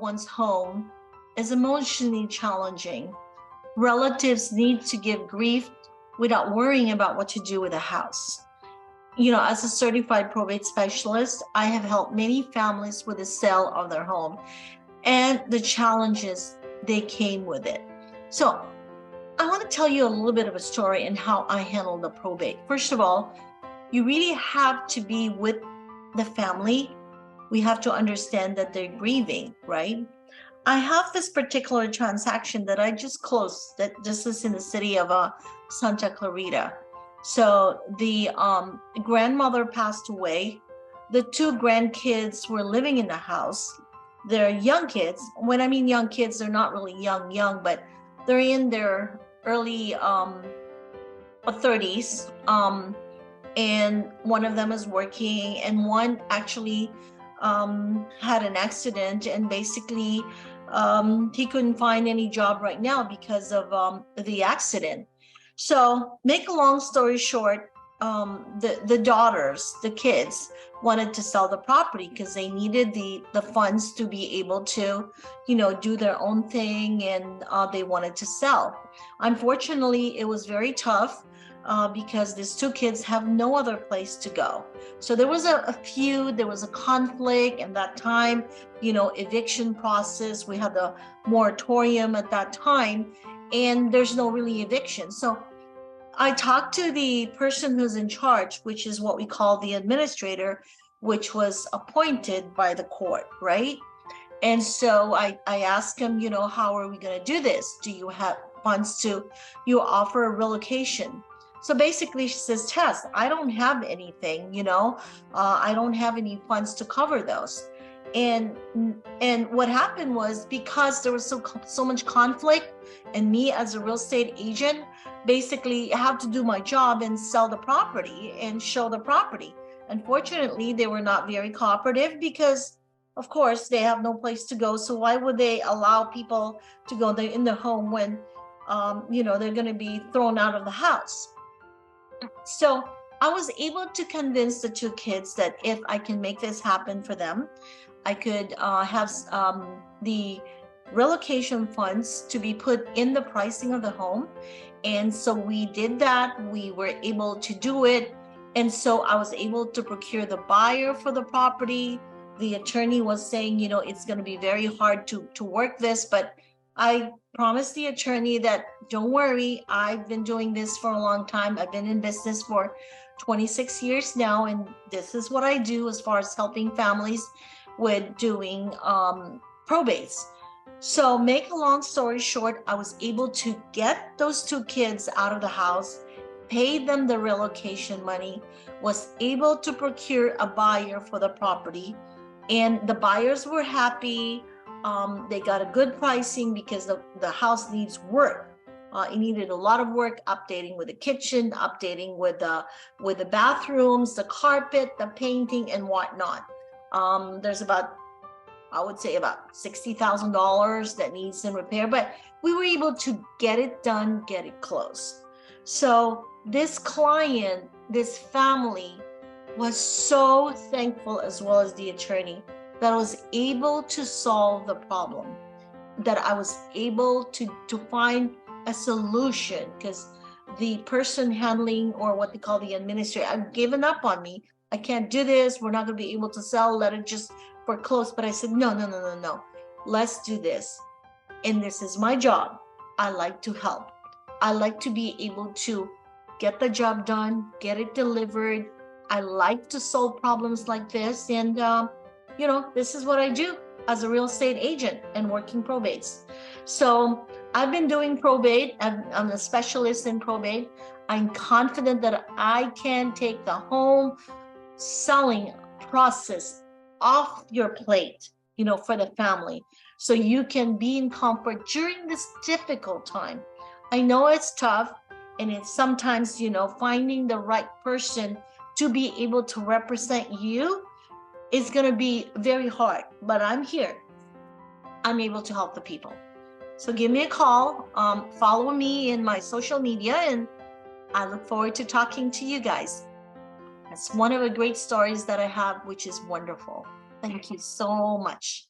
one's home is emotionally challenging. Relatives need to give grief without worrying about what to do with the house. As a certified probate specialist, I have helped many families with the sale of their home and the challenges they came with it. So I want to tell you a little bit of a story and how I handle the probate. First of all, you really have to be with the family. We have to understand that they're grieving, right? I have this particular transaction that I just closed, that this is in the city of Santa Clarita. So the grandmother passed away. The two grandkids were living in the house. They're young kids. When I mean young kids, they're not really young, but they're in their early 30s. And one of them is working, and one actually had an accident, and basically he couldn't find any job right now because of the accident. So make a long story short, the daughters, the kids, wanted to sell the property because they needed the funds to be able to, do their own thing, and they wanted to sell. Unfortunately, it was very tough because these two kids have no other place to go. So there was a feud, there was a conflict, and that time, eviction process, we had the moratorium at that time, and there's no really eviction. So I talked to the person who's in charge, which is what we call the administrator, which was appointed by the court, right? And so I asked him, how are we going to do this? Do you have funds you offer a relocation? So basically she says, Tess, I don't have anything, I don't have any funds to cover those. And what happened was, because there was so much conflict, and me as a real estate agent basically have to do my job and sell the property and show the property. Unfortunately, they were not very cooperative because, of course, they have no place to go. So why would they allow people to go in their home when, they're going to be thrown out of the house? So I was able to convince the two kids that if I can make this happen for them, I could have the relocation funds to be put in the pricing of the home. And so we did that. We were able to do it. And so I was able to procure the buyer for the property. The attorney was saying, it's going to be very hard to work this, but I promised the attorney that, don't worry, I've been doing this for a long time. I've been in business for 26 years now, and this is what I do as far as helping families with doing probates. So make a long story short, I was able to get those two kids out of the house, pay them the relocation money, was able to procure a buyer for the property, and the buyers were happy. They got a good pricing because the house needs work. It needed a lot of work, updating with the kitchen, updating with the bathrooms, the carpet, the painting, and whatnot. There's I would say about $60,000 that needs some repair, but we were able to get it done, get it closed. So this client, this family, was so thankful, as well as the attorney, that I was able to solve the problem, that I was able to find a solution, because the person handling, or what they call the administrator, I've given up on me. I can't do this. We're not going to be able to sell. Let it just foreclose. But I said, no. Let's do this. And this is my job. I like to help. I like to be able to get the job done, get it delivered. I like to solve problems like this. And, this is what I do as a real estate agent and working probates. So I've been doing probate. I'm a specialist in probate. I'm confident that I can take the home selling process off your plate, for the family, so you can be in comfort during this difficult time. I know it's tough, and it's sometimes, finding the right person to be able to represent you is going to be very hard, but I'm here. I'm able to help the people. So give me a call, follow me in my social media, and I look forward to talking to you guys. That's one of the great stories that I have, which is wonderful. Thank you so much.